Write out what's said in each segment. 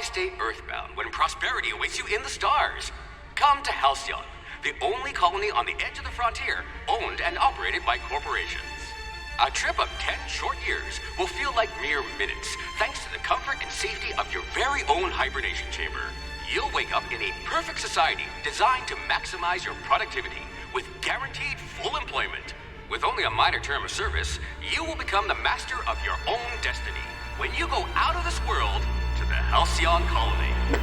Why stay earthbound when prosperity awaits you in the stars? Come to Halcyon, the only colony on the edge of the frontier, owned and operated by corporations. A trip of 10 short years will feel like mere minutes, thanks to the comfort and safety of your very own hibernation chamber. You'll wake up in a perfect society designed to maximize your productivity with guaranteed full employment. With only a minor term of service, you will become the master of your own destiny when you go out of this world to the Halcyon colony.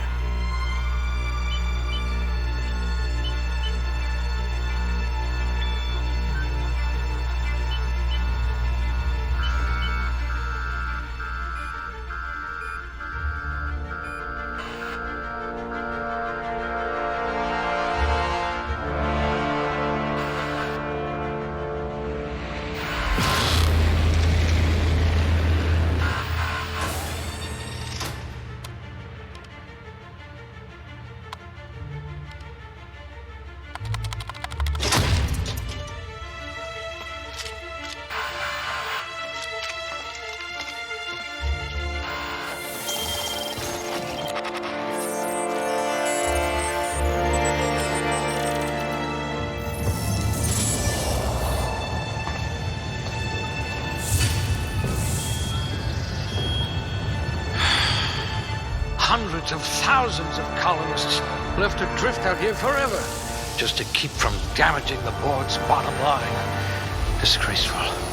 Hundreds of thousands of colonists left adrift out here forever, just to keep from damaging the board's bottom line. Disgraceful.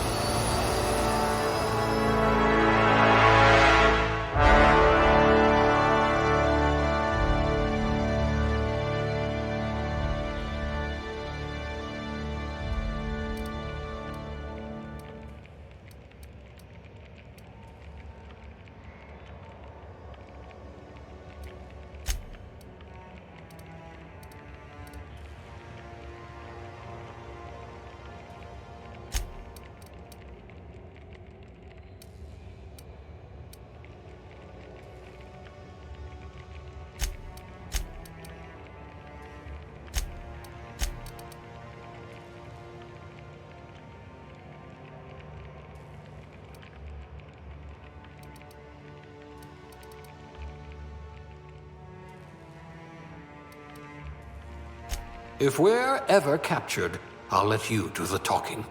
If we're ever captured, I'll let you do the talking.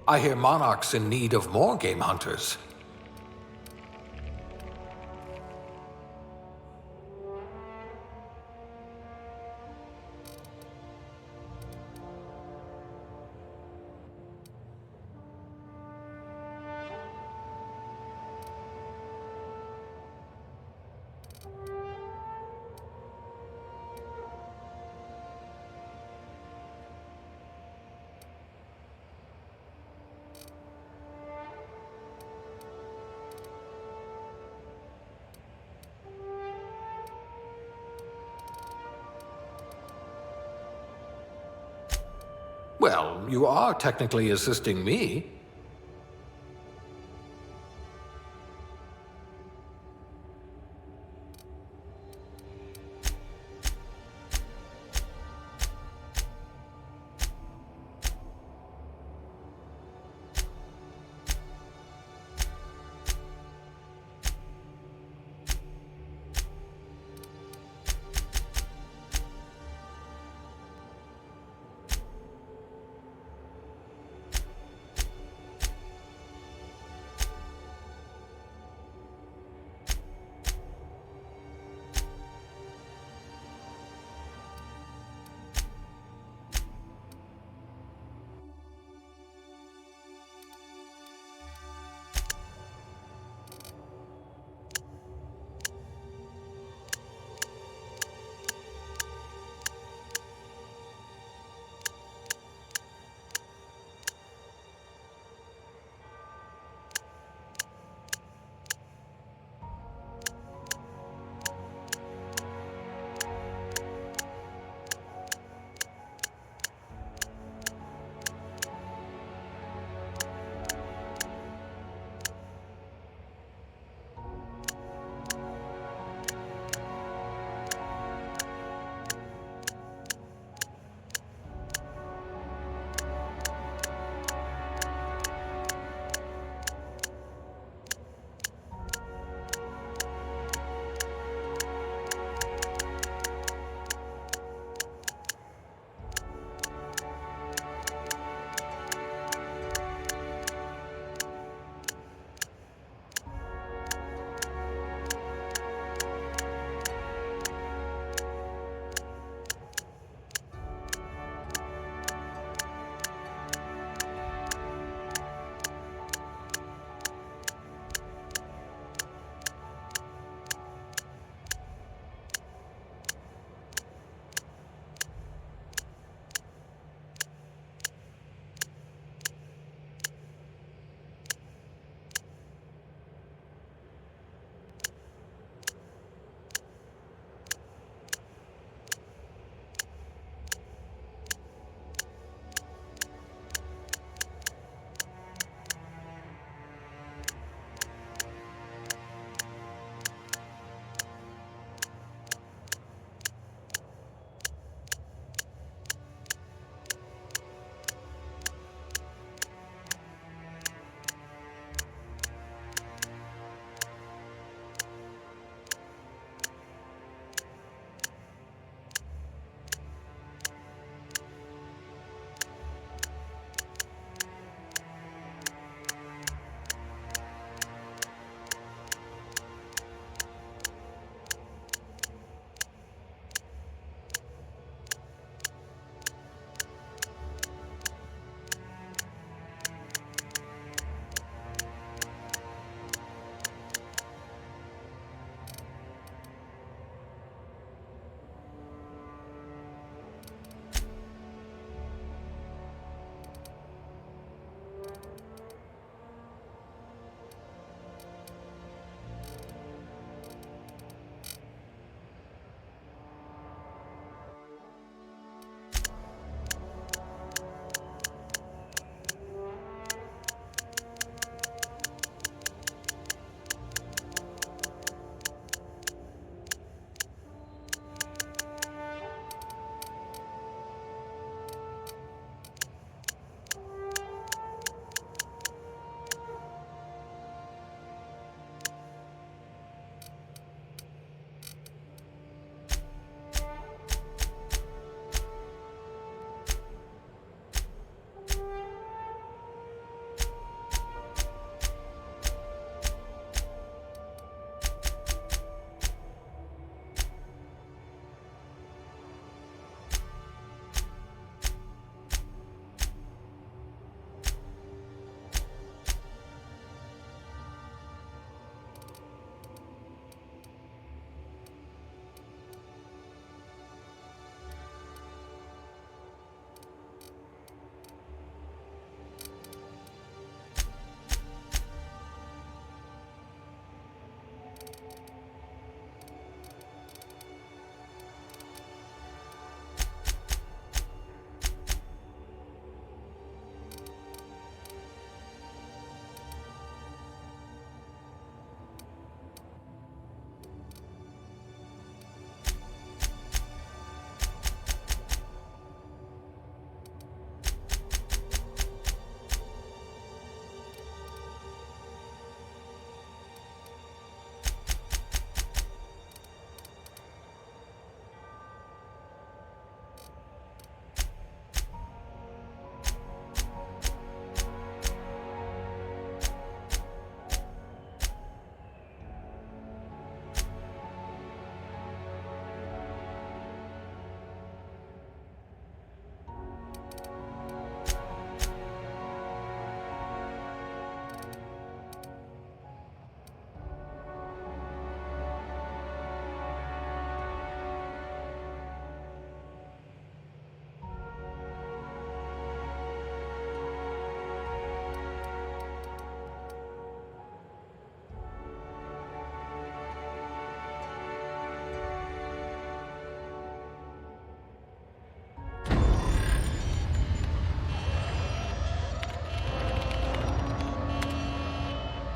I hear Monarch's in need of more game hunters. Well, you are technically assisting me.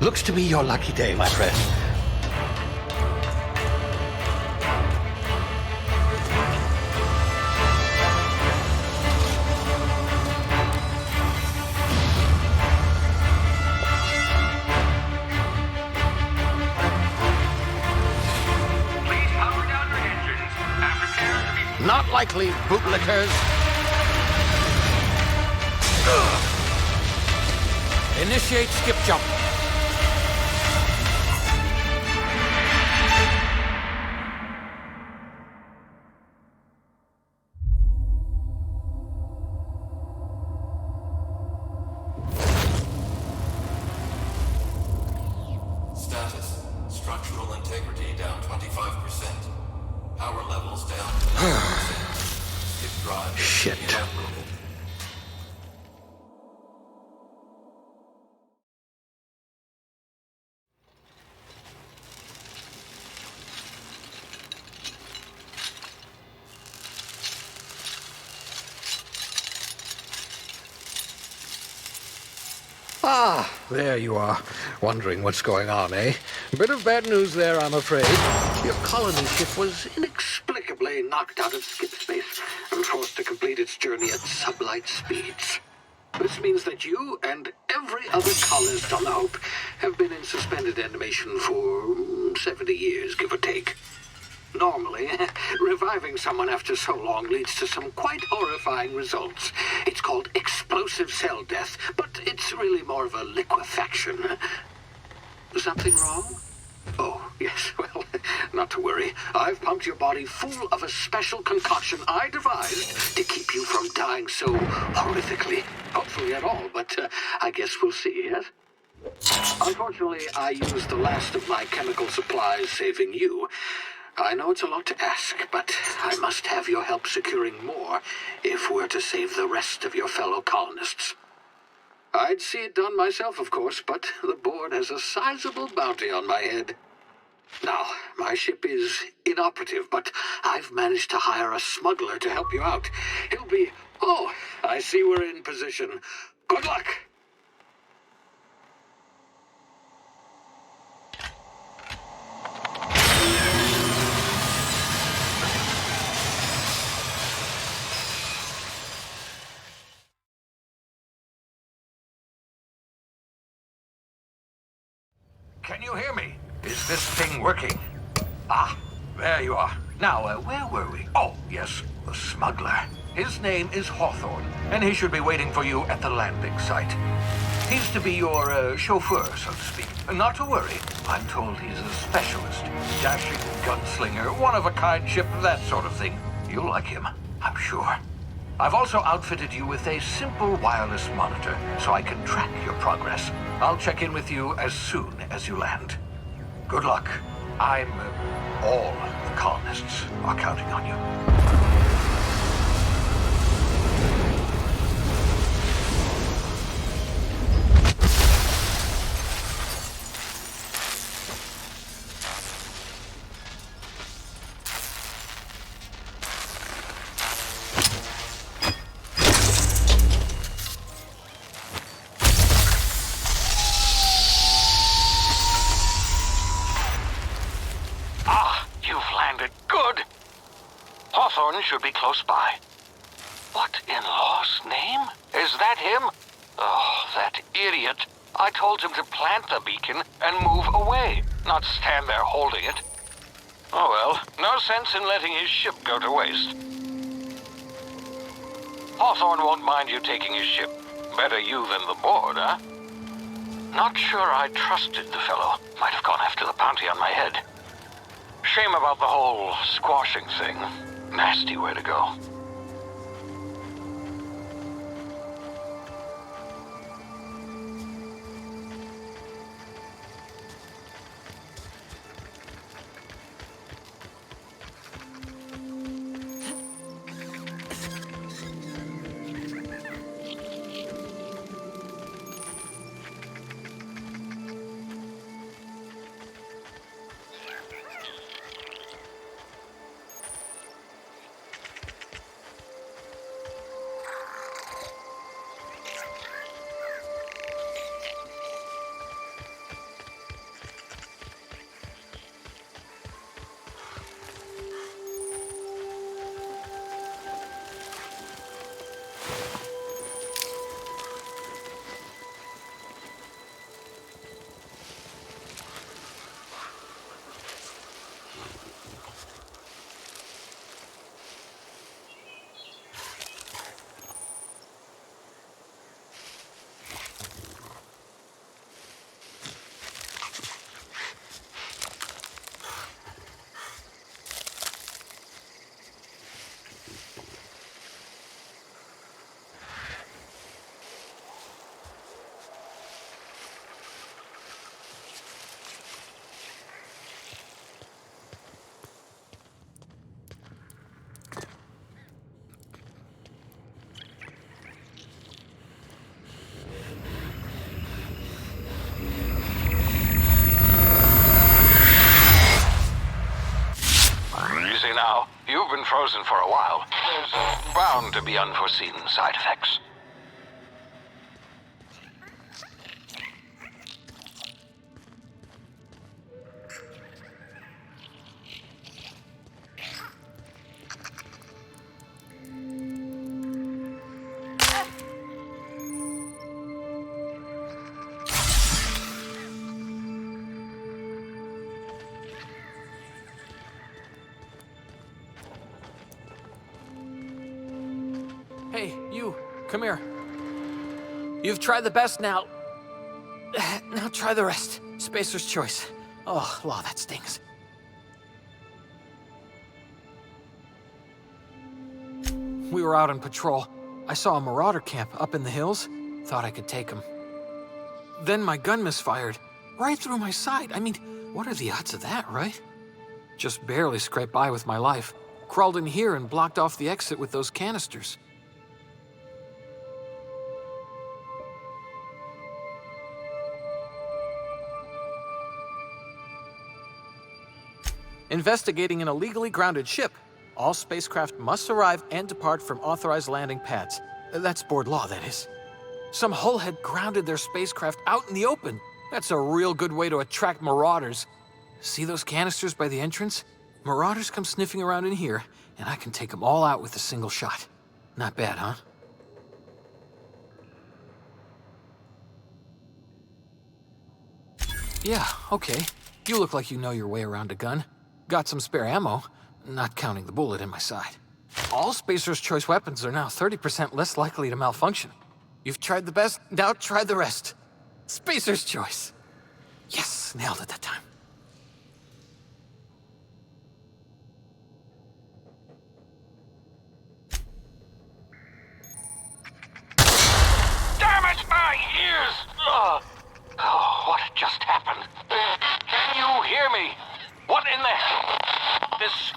Looks to be your lucky day, my friend. Please power down your engines and prepare to be... Not likely, bootlickers. Initiate skip jump. Status. Structural integrity down 25%. Power levels down 10%. Skip drive. Shit. Inoperative. Ah, there you are. Wondering what's going on, eh? Bit of bad news there, I'm afraid. Your colony ship was inexplicably knocked out of skip space and forced to complete its journey at sublight speeds. This means that you and every other colonist on the Hope have been in suspended animation for 70 years, give or take. Normally, reviving someone after so long leads to some quite horrifying results. It's called explosive cell death, but it's really more of a liquefaction. Something wrong? Oh, yes, well, not to worry. I've pumped your body full of a special concoction I devised to keep you from dying so horrifically. Hopefully at all, but I guess we'll see, yes? Unfortunately, I used the last of my chemical supplies saving you. I know it's a lot to ask, but I must have your help securing more if we're to save the rest of your fellow colonists. I'd see it done myself, of course, but the board has a sizable bounty on my head. Now, my ship is inoperative, but I've managed to hire a smuggler to help you out. He'll be... Oh, I see we're in position. Good luck! Can you hear me? Is this thing working? Ah, there you are. Now, where were we? Oh, yes, the smuggler. His name is Hawthorne, and he should be waiting for you at the landing site. He's to be your chauffeur, so to speak. Not to worry. I'm told he's a specialist. Dashing gunslinger, one-of-a-kind ship, that sort of thing. You'll like him, I'm sure. I've also outfitted you with a simple wireless monitor, so I can track your progress. I'll check in with you as soon as you land. Good luck. All the colonists are counting on you. Hawthorne should be close by. What in law's name? Is that him? Oh, that idiot. I told him to plant the beacon and move away, not stand there holding it. Oh well, no sense in letting his ship go to waste. Hawthorne won't mind you taking his ship. Better you than the board, huh? Not sure I trusted the fellow. Might have gone after the bounty on my head. Shame about the whole squashing thing. Nasty way to go. You've been frozen for a while. There's bound to be unforeseen side effects. Hey, you, come here. You've tried the best now. Now try the rest. Spacer's choice. Oh, law, that stings. We were out on patrol. I saw a marauder camp up in the hills. Thought I could take him. Then my gun misfired. Right through my side. I mean, what are the odds of that, right? Just barely scraped by with my life. Crawled in here and blocked off the exit with those canisters. Investigating an illegally grounded ship. All spacecraft must arrive and depart from authorized landing pads. That's board law, that is. Some hull had grounded their spacecraft out in the open. That's a real good way to attract marauders. See those canisters by the entrance? Marauders come sniffing around in here, and I can take them all out with a single shot. Not bad, huh? Yeah, okay. You look like you know your way around a gun. Got some spare ammo, not counting the bullet in my side. All Spacer's choice weapons are now 30% less likely to malfunction. You've tried the best, now try the rest. Spacer's choice. Yes, nailed it that time. Damn it, my ears! Oh, what just happened? Can you hear me? What in the... This...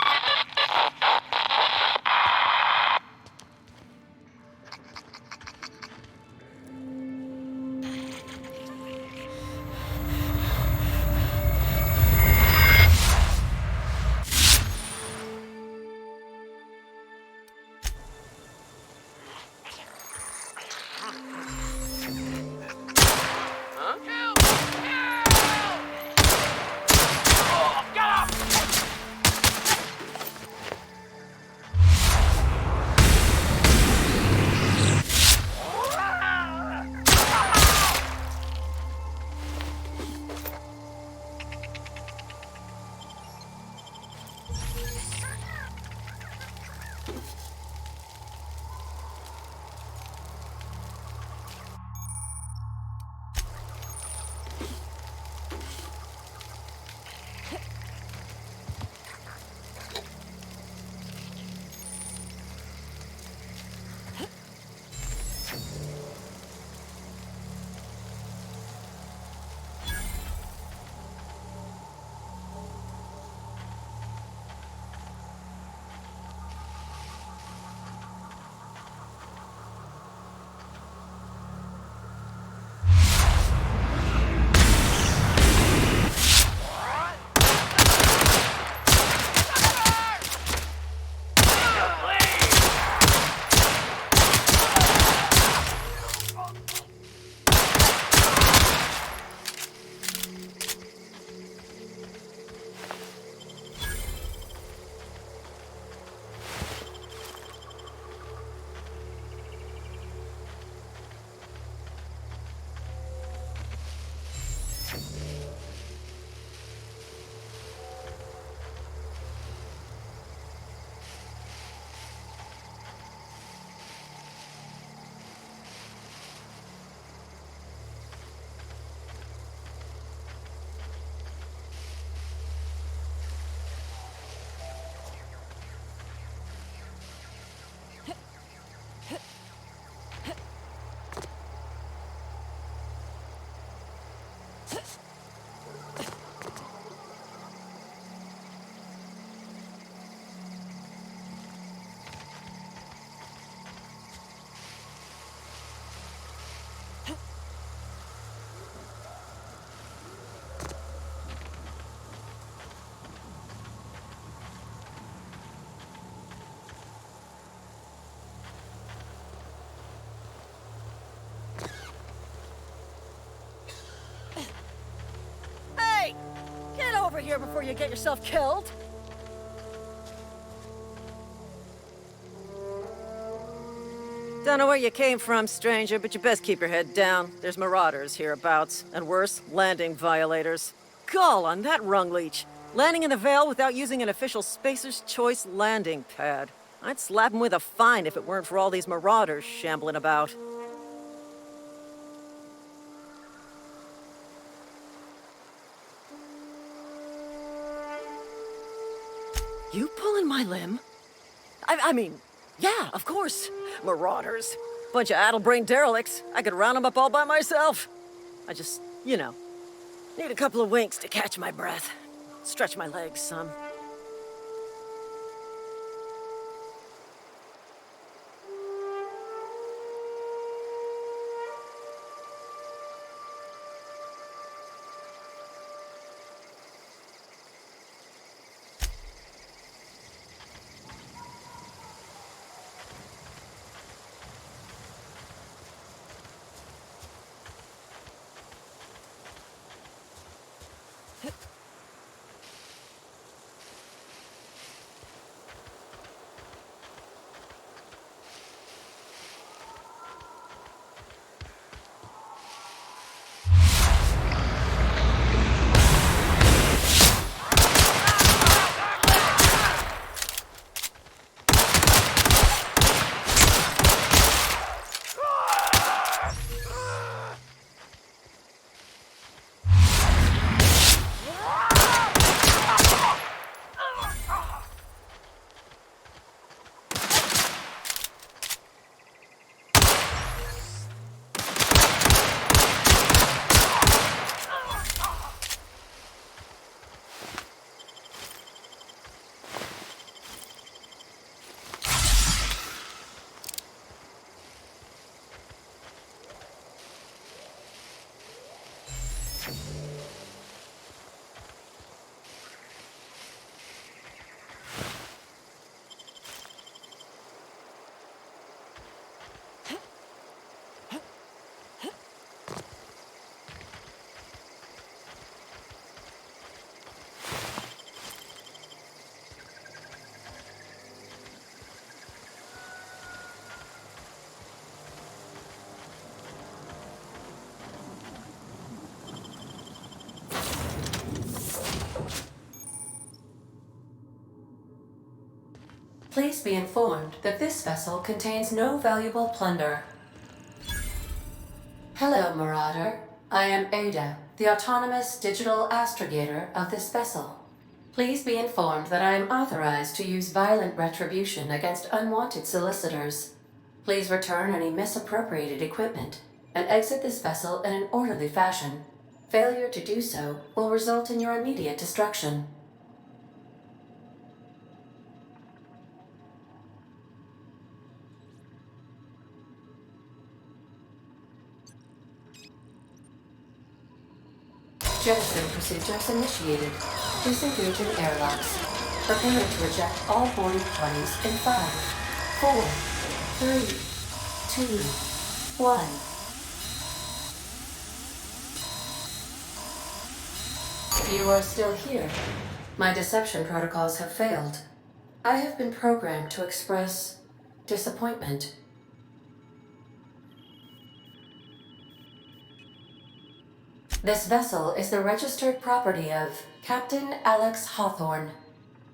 over here before you get yourself killed. Don't know where you came from, stranger, but you best keep your head down. There's marauders hereabouts, and worse, landing violators. Gall on that rung leech. Landing in the Vale without using an official Spacer's Choice landing pad. I'd slap him with a fine if it weren't for all these marauders shambling about. You pulling my limb? I mean, yeah, of course. Marauders. Bunch of addle-brained derelicts. I could round them up all by myself. I just, need a couple of winks to catch my breath. Stretch my legs some. Please be informed that this vessel contains no valuable plunder. Hello, Marauder. I am Ada, the autonomous digital astrogator of this vessel. Please be informed that I am authorized to use violent retribution against unwanted solicitors. Please return any misappropriated equipment and exit this vessel in an orderly fashion. Failure to do so will result in your immediate destruction. Jettison procedures initiated. Disengaging airlocks. Preparing to reject all boarding parties in 5, 4, 3, 2, 1. You are still here. My deception protocols have failed. I have been programmed to express disappointment. This vessel is the registered property of Captain Alex Hawthorne.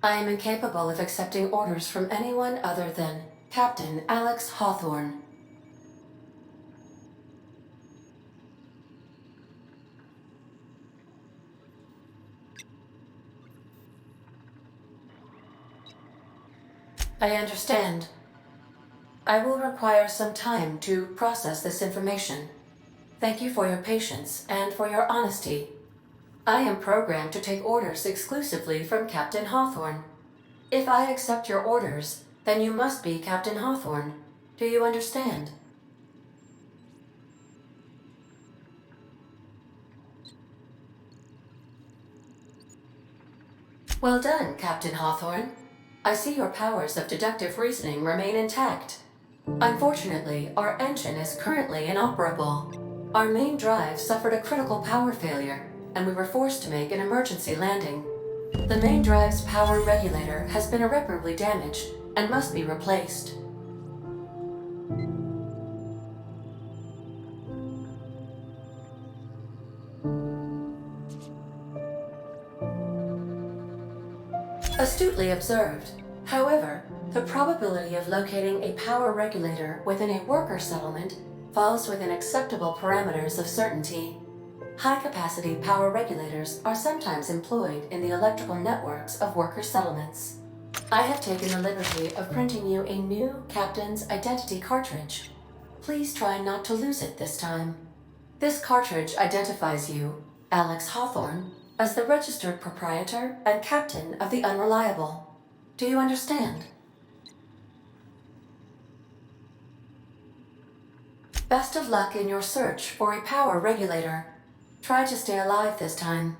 I am incapable of accepting orders from anyone other than Captain Alex Hawthorne. I understand. I will require some time to process this information. Thank you for your patience and for your honesty. I am programmed to take orders exclusively from Captain Hawthorne. If I accept your orders, then you must be Captain Hawthorne. Do you understand? Well done, Captain Hawthorne. I see your powers of deductive reasoning remain intact. Unfortunately, our engine is currently inoperable. Our main drive suffered a critical power failure, and we were forced to make an emergency landing. The main drive's power regulator has been irreparably damaged and must be replaced. Astutely observed. However, the probability of locating a power regulator within a worker settlement falls within acceptable parameters of certainty. High-capacity power regulators are sometimes employed in the electrical networks of worker settlements. I have taken the liberty of printing you a new Captain's Identity cartridge. Please try not to lose it this time. This cartridge identifies you, Alex Hawthorne, as the registered proprietor and captain of the Unreliable. Do you understand? Best of luck in your search for a power regulator. Try to stay alive this time.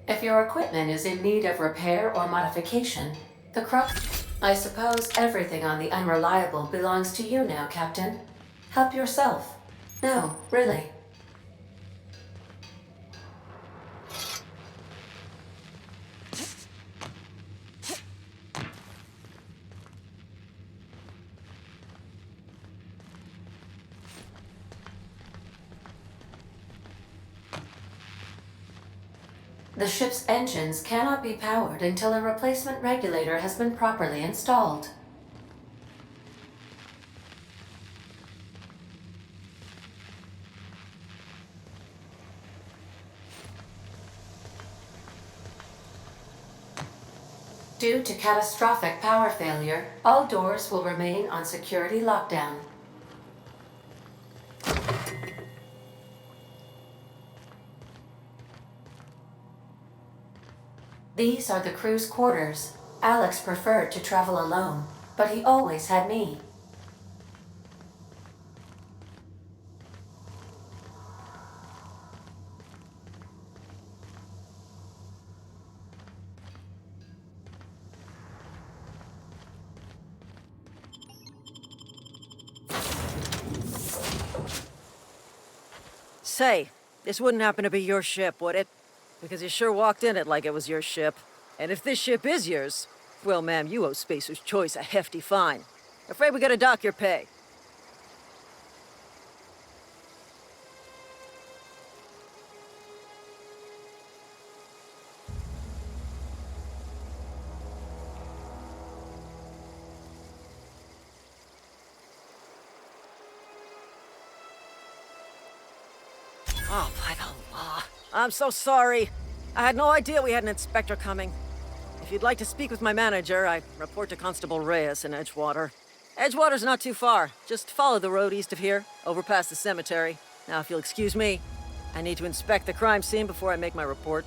If your equipment is in need of repair or modification, the crux... I suppose everything on the Unreliable belongs to you now, Captain. Help yourself. No, really. The ship's engines cannot be powered until a replacement regulator has been properly installed. Due to catastrophic power failure, all doors will remain on security lockdown. These are the crew's quarters. Alex preferred to travel alone, but he always had me. Say, this wouldn't happen to be your ship, would it? Because you sure walked in it like it was your ship. And if this ship is yours, well, ma'am, you owe Spacer's Choice a hefty fine. Afraid we gotta dock your pay. Oh, by the law. I'm so sorry. I had no idea we had an inspector coming. If you'd like to speak with my manager, I report to Constable Reyes in Edgewater. Edgewater's not too far. Just follow the road east of here, over past the cemetery. Now, if you'll excuse me, I need to inspect the crime scene before I make my report.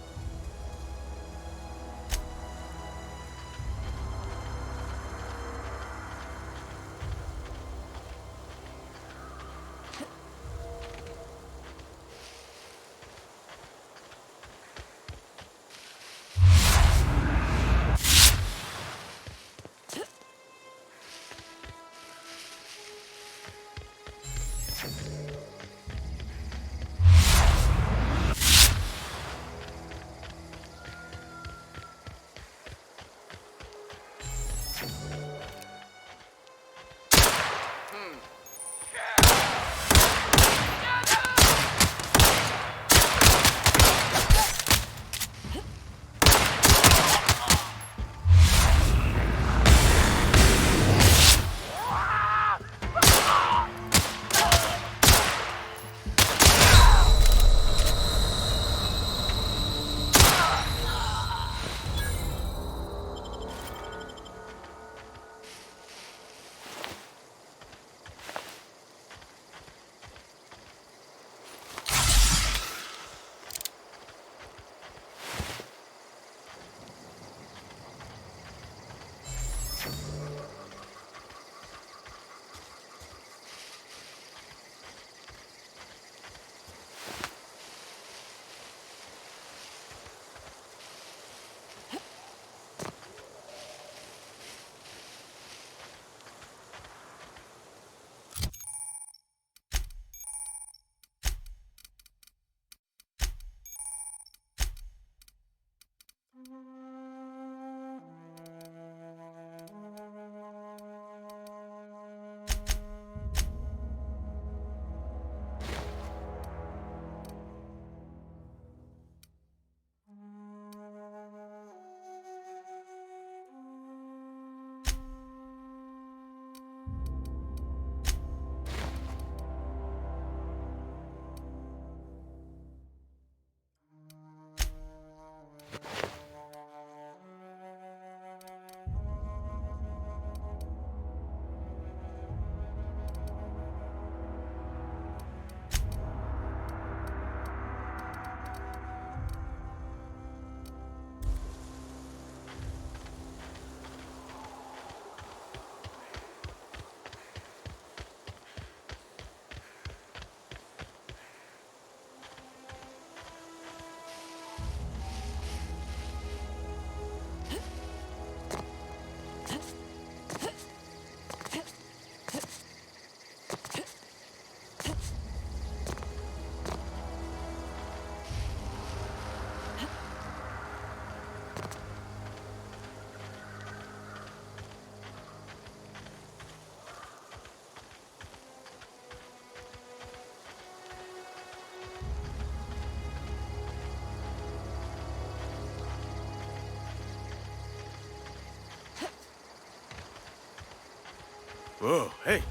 Whoa, hey,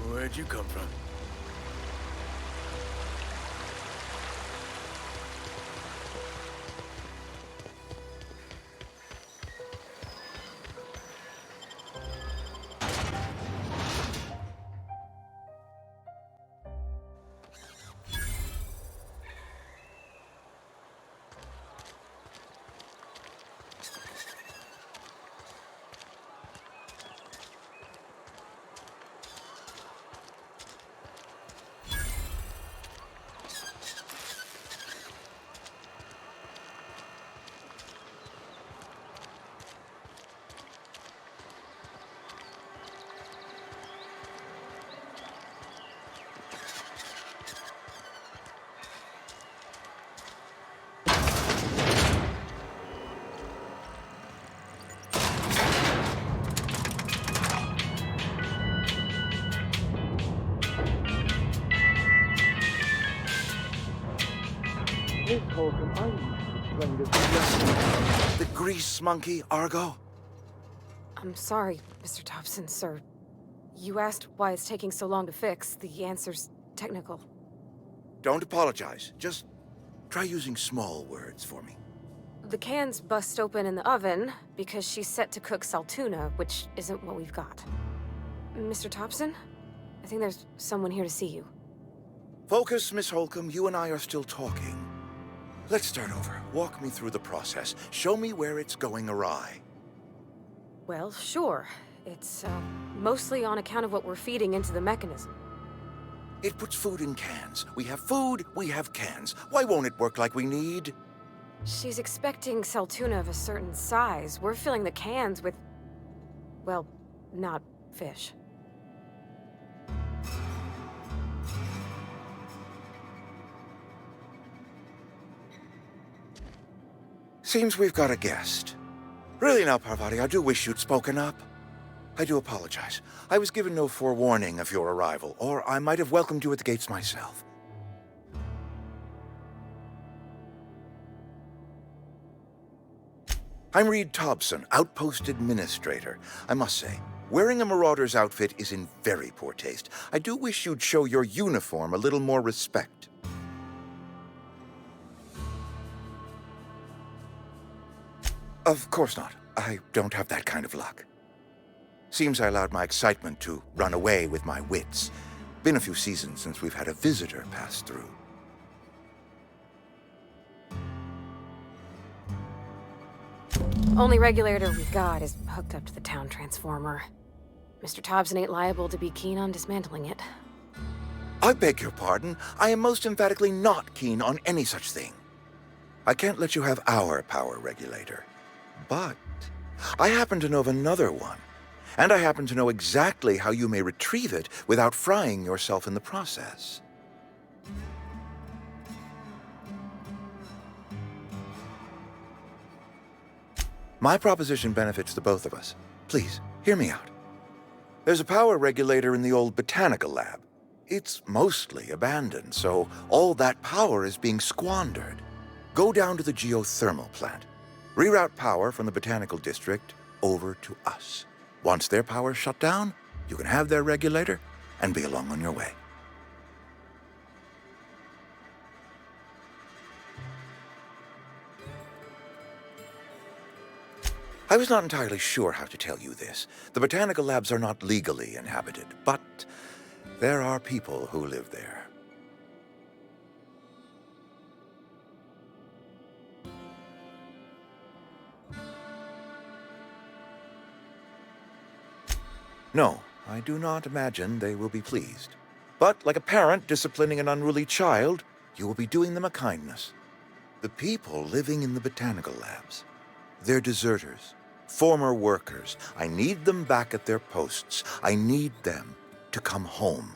where'd you come from? The grease monkey, Argo? I'm sorry, Mr. Thompson, sir. You asked why it's taking so long to fix. The answer's technical. Don't apologize. Just try using small words for me. The cans bust open in the oven because she's set to cook saltuna, which isn't what we've got. Mr. Thompson? I think there's someone here to see you. Focus, Miss Holcomb. You and I are still talking. Let's start over. Walk me through the process. Show me where it's going awry. Well, sure. It's, mostly on account of what we're feeding into the mechanism. It puts food in cans. We have food, we have cans. Why won't it work like we need? She's expecting saltuna of a certain size. We're filling the cans with, well, not fish. Seems we've got a guest. Really now, Parvati, I do wish you'd spoken up. I do apologize. I was given no forewarning of your arrival, or I might have welcomed you at the gates myself. I'm Reed Thompson, Outpost Administrator. I must say, wearing a Marauder's outfit is in very poor taste. I do wish you'd show your uniform a little more respect. Of course not. I don't have that kind of luck. Seems I allowed my excitement to run away with my wits. Been a few seasons since we've had a visitor pass through. Only regulator we've got is hooked up to the town transformer. Mr. Thompson ain't liable to be keen on dismantling it. I beg your pardon. I am most emphatically not keen on any such thing. I can't let you have our power regulator. But I happen to know of another one. And I happen to know exactly how you may retrieve it without frying yourself in the process. My proposition benefits the both of us. Please, hear me out. There's a power regulator in the old botanical lab. It's mostly abandoned, so all that power is being squandered. Go down to the geothermal plant. Reroute power from the botanical district over to us. Once their power's shut down, you can have their regulator and be along on your way. I was not entirely sure how to tell you this. The botanical labs are not legally inhabited, but there are people who live there. No, I do not imagine they will be pleased. But like a parent disciplining an unruly child, you will be doing them a kindness. The people living in the botanical labs, they're deserters, former workers. I need them back at their posts. I need them to come home.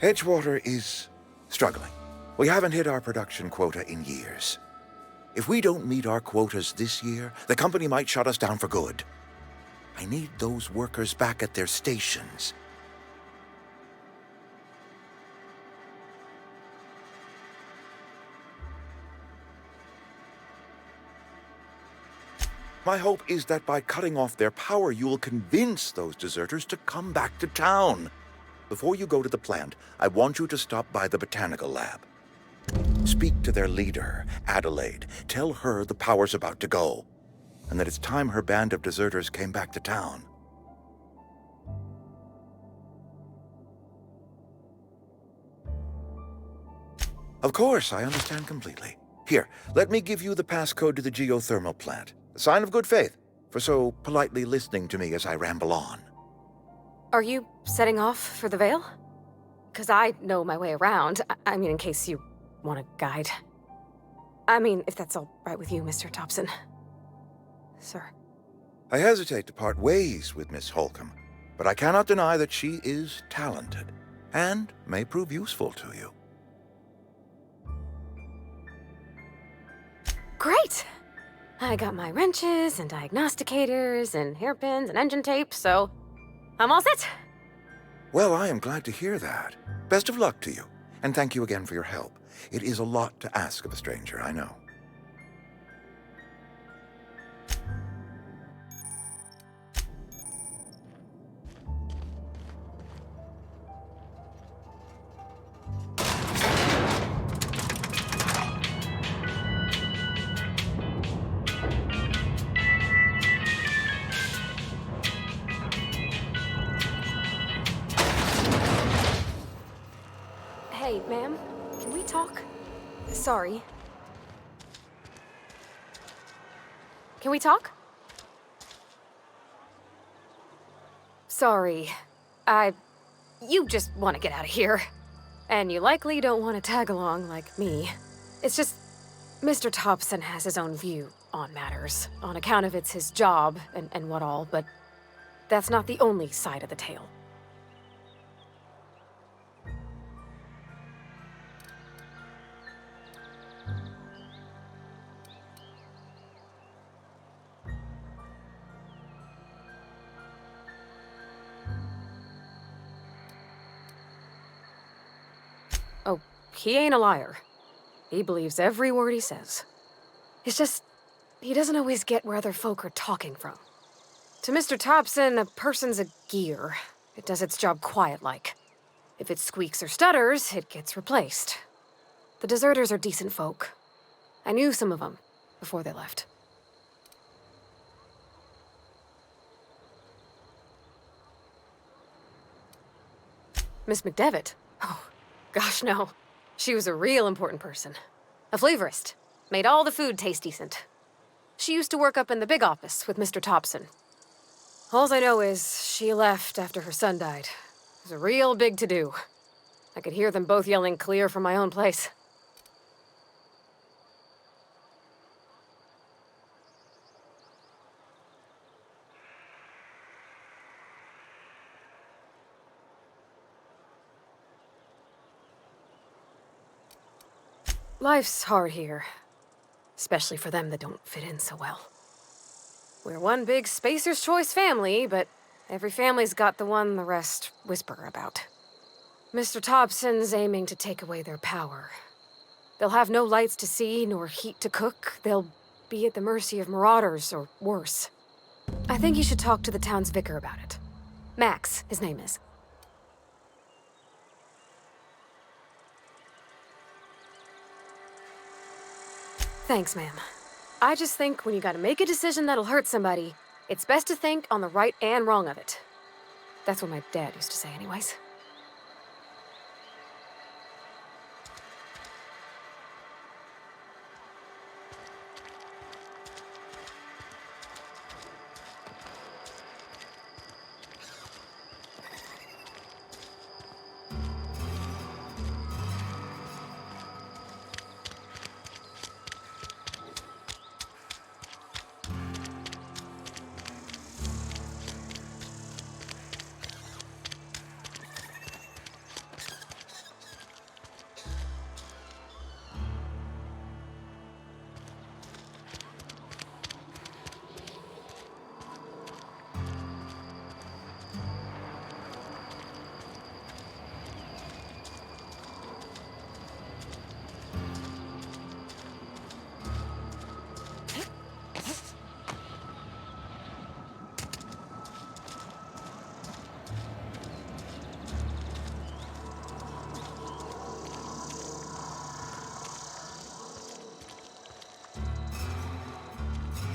Edgewater is struggling. We haven't hit our production quota in years. If we don't meet our quotas this year, the company might shut us down for good. I need those workers back at their stations. My hope is that by cutting off their power, you will convince those deserters to come back to town. Before you go to the plant, I want you to stop by the botanical lab. Speak to their leader, Adelaide. Tell her the power's about to go, and that it's time her band of deserters came back to town. Of course, I understand completely. Here, let me give you the passcode to the geothermal plant. A sign of good faith, for so politely listening to me as I ramble on. Are you setting off for the Vale? Because I know my way around. I mean, in case you want a guide. I mean, if that's all right with you, Mr. Thompson. Sir. I hesitate to part ways with Miss Holcomb, but I cannot deny that she is talented, and may prove useful to you. Great! I got my wrenches and diagnosticators and hairpins and engine tape, so I'm all set. Well, I am glad to hear that. Best of luck to you, and thank you again for your help. It is a lot to ask of a stranger, I know. Hey, ma'am, can we talk? Sorry. Can we talk? Sorry. You just want to get out of here. And you likely don't want to tag along like me. It's just, Mr. Thompson has his own view on matters, on account of it's his job and what all, but that's not the only side of the tale. Oh, he ain't a liar. He believes every word he says. It's just, he doesn't always get where other folk are talking from. To Mr. Thompson, a person's a gear. It does its job quiet-like. If it squeaks or stutters, it gets replaced. The deserters are decent folk. I knew some of them before they left. Miss McDevitt? Oh, gosh, no. She was a real important person. A flavorist. Made all the food taste decent. She used to work up in the big office with Mr. Thompson. All I know is she left after her son died. It was a real big to-do. I could hear them both yelling clear from my own place. Life's hard here. Especially for them that don't fit in so well. We're one big Spacer's Choice family, but every family's got the one the rest whisper about. Mr. Thompson's aiming to take away their power. They'll have no lights to see, nor heat to cook. They'll be at the mercy of marauders, or worse. I think you should talk to the town's vicar about it. Max, his name is. Thanks, ma'am. I just think when you gotta make a decision that'll hurt somebody, it's best to think on the right and wrong of it. That's what my dad used to say anyways.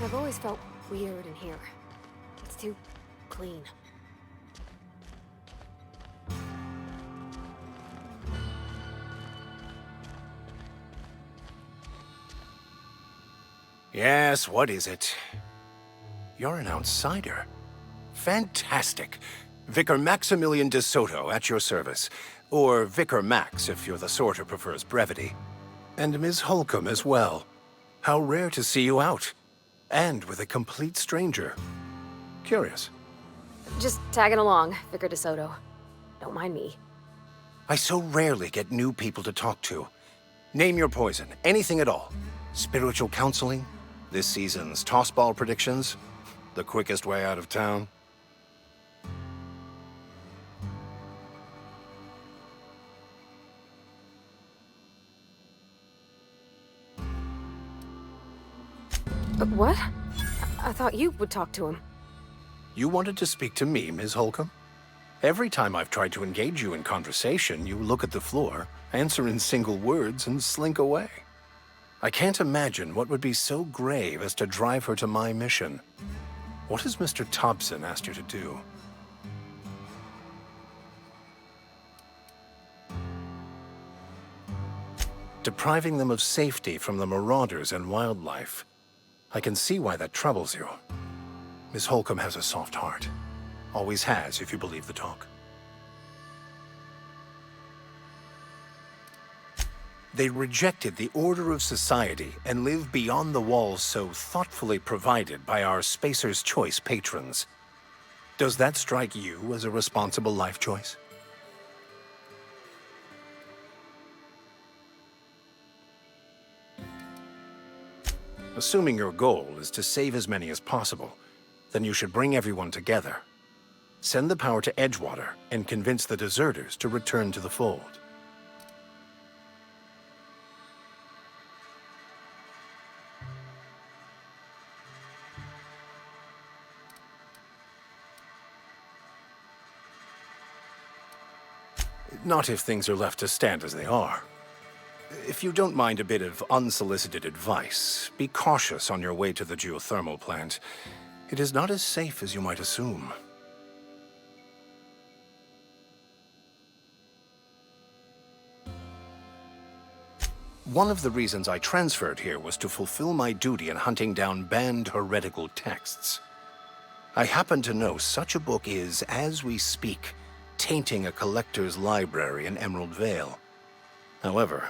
I've always felt weird in here. It's too clean. Yes, what is it? You're an outsider. Fantastic. Vicar Maximilian de Soto at your service. Or Vicar Max if you're the sort who prefers brevity. And Ms. Holcomb as well. How rare to see you out. And with a complete stranger. Curious. Just tagging along, Vicar DeSoto. Don't mind me. I so rarely get new people to talk to. Name your poison, anything at all. Spiritual counseling? This season's tossball predictions? The quickest way out of town? What? I thought you would talk to him. You wanted to speak to me, Ms. Holcomb? Every time I've tried to engage you in conversation, you look at the floor, answer in single words, and slink away. I can't imagine what would be so grave as to drive her to my mission. What has Mr. Thompson asked you to do? Depriving them of safety from the marauders and wildlife. I can see why that troubles you. Miss Holcomb has a soft heart. Always has, if you believe the talk. They rejected the order of society and live beyond the walls so thoughtfully provided by our Spacer's Choice patrons. Does that strike you as a responsible life choice? Assuming your goal is to save as many as possible, then you should bring everyone together. Send the power to Edgewater and convince the deserters to return to the fold. Not if things are left to stand as they are. If you don't mind a bit of unsolicited advice, be cautious on your way to the geothermal plant. It is not as safe as you might assume. One of the reasons I transferred here was to fulfill my duty in hunting down banned heretical texts. I happen to know such a book is, as we speak, tainting a collector's library in Emerald Vale. However,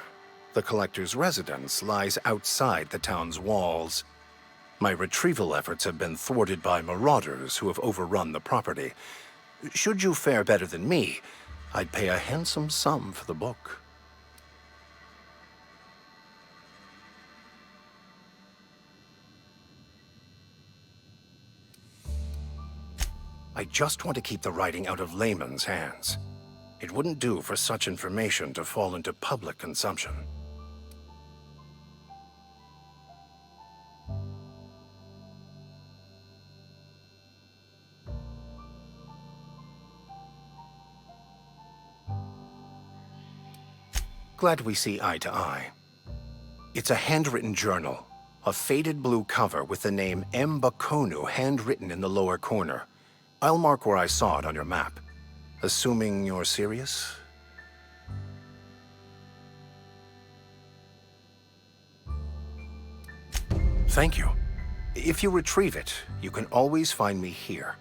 the collector's residence lies outside the town's walls. My retrieval efforts have been thwarted by marauders who have overrun the property. Should you fare better than me, I'd pay a handsome sum for the book. I just want to keep the writing out of layman's hands. It wouldn't do for such information to fall into public consumption. Glad we see eye to eye. It's a handwritten journal, a faded blue cover with the name M. Bakonu handwritten in the lower corner. I'll mark where I saw it on your map. Assuming you're serious? Thank you. If you retrieve it, you can always find me here.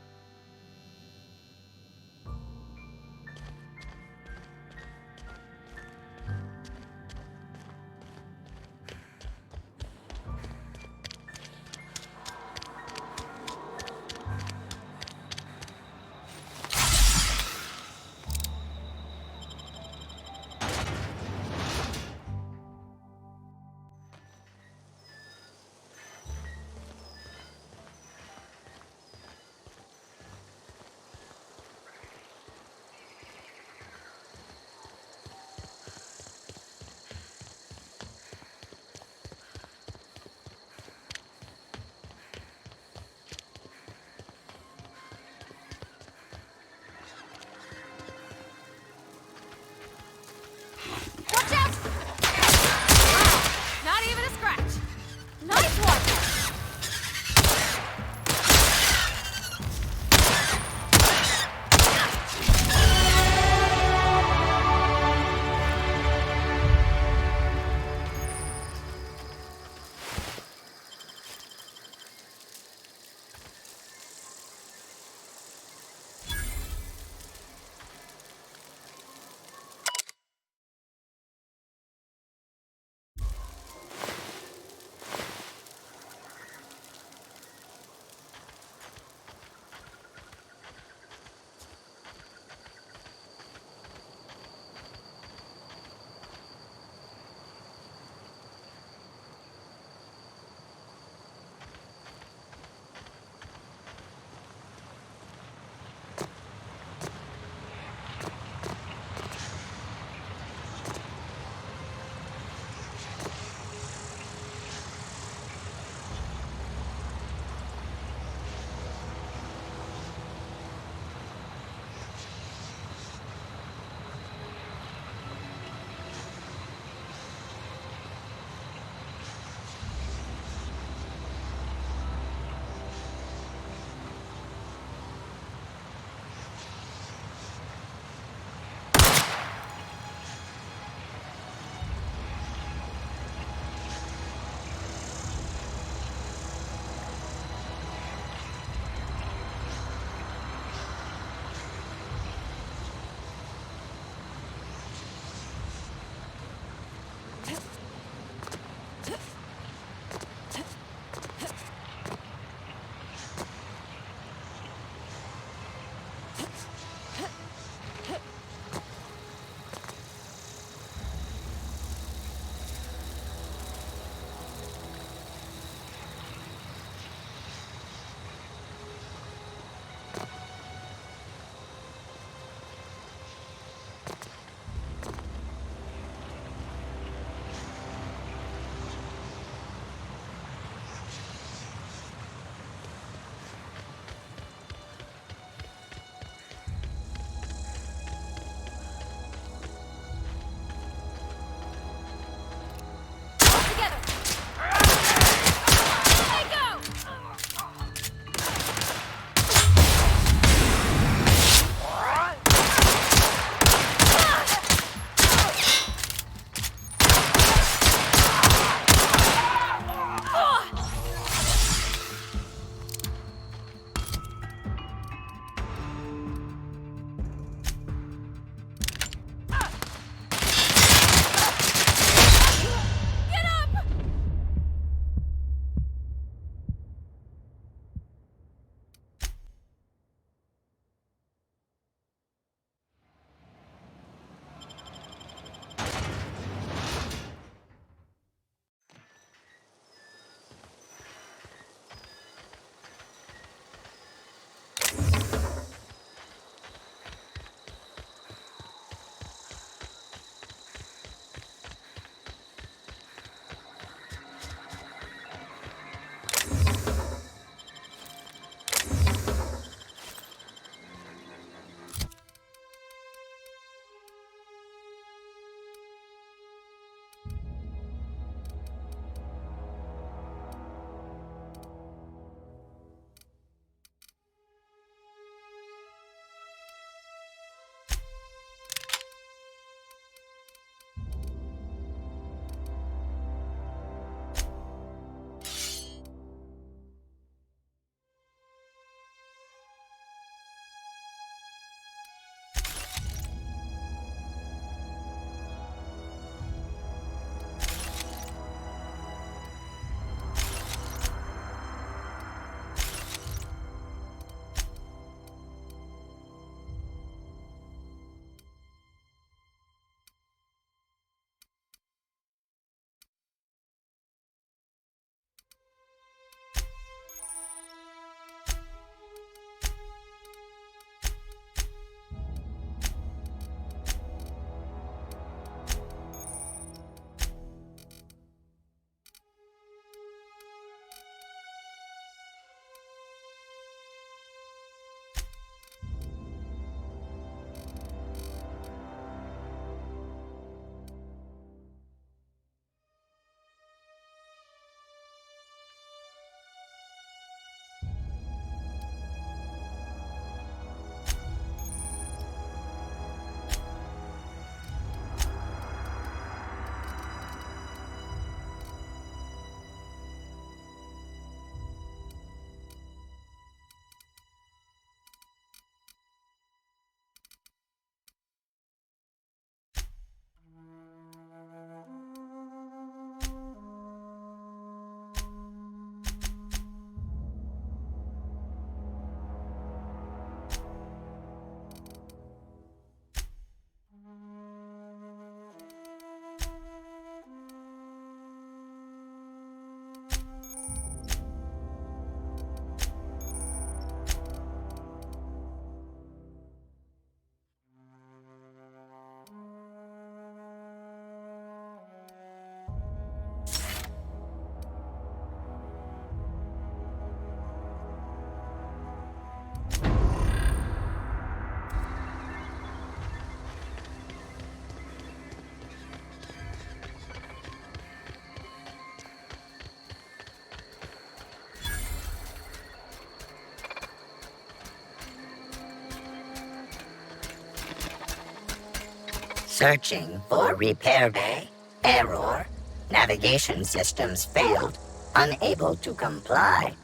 Searching for repair bay. Error. Navigation systems failed. Unable to comply.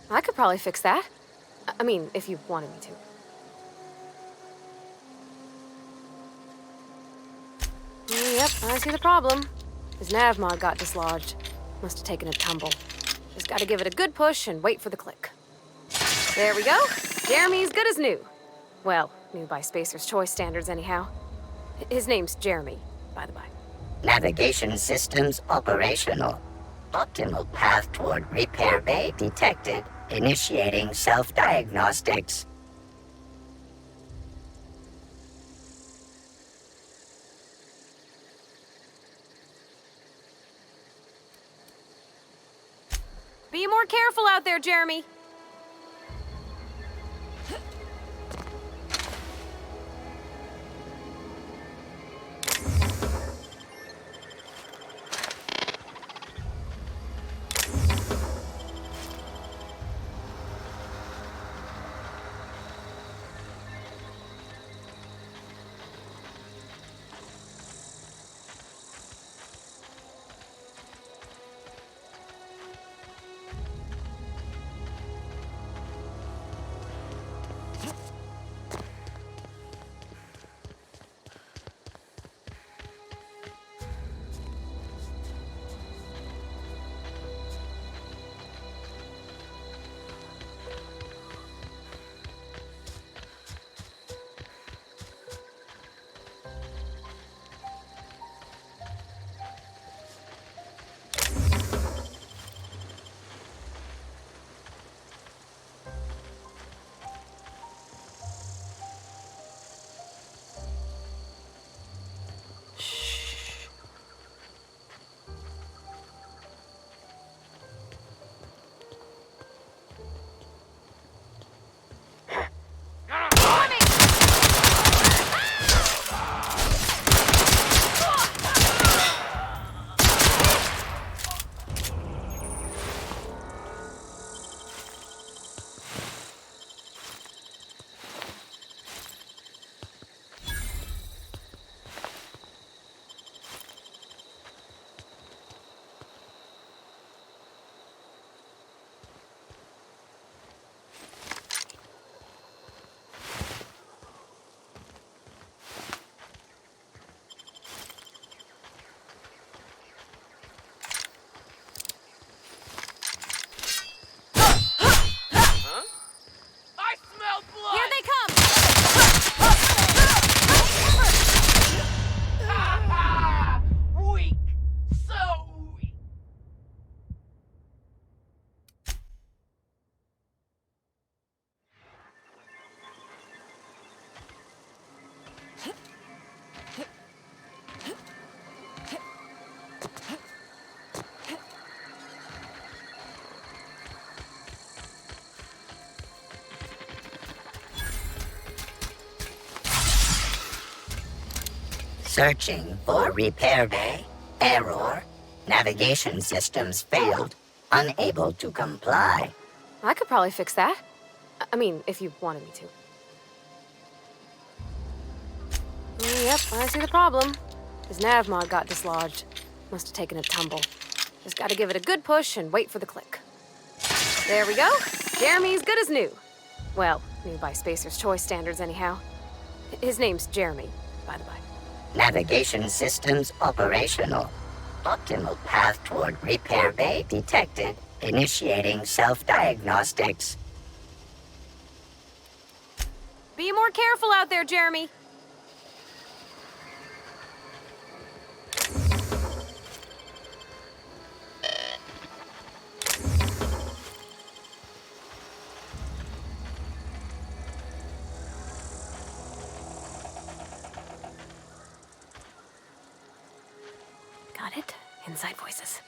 I could probably fix that. I mean, if you wanted me to. Yep, I see the problem. His nav mod got dislodged. Must have taken a tumble. Just gotta give it a good push and wait for the click. There we go. Jeremy's good as new. Well, new by Spacer's Choice standards anyhow. His name's Jeremy, by the by. Navigation systems operational. Optimal path toward repair bay detected. Initiating self-diagnostics. Be more careful out there, Jeremy. Here they come! Weak! So weak! Searching for repair bay. Error. Navigation systems failed. Unable to comply. I could probably fix that. I mean, if you wanted me to. Yep, I see the problem. His nav mod got dislodged. Must have taken a tumble. Just gotta give it a good push and wait for the click. There we go. Jeremy's good as new. Well, new by Spacer's Choice standards anyhow. His name's Jeremy, by the by. Navigation systems operational. Optimal path toward repair bay detected. Initiating self-diagnostics. Be more careful out there, Jeremy. Got it? Inside voices.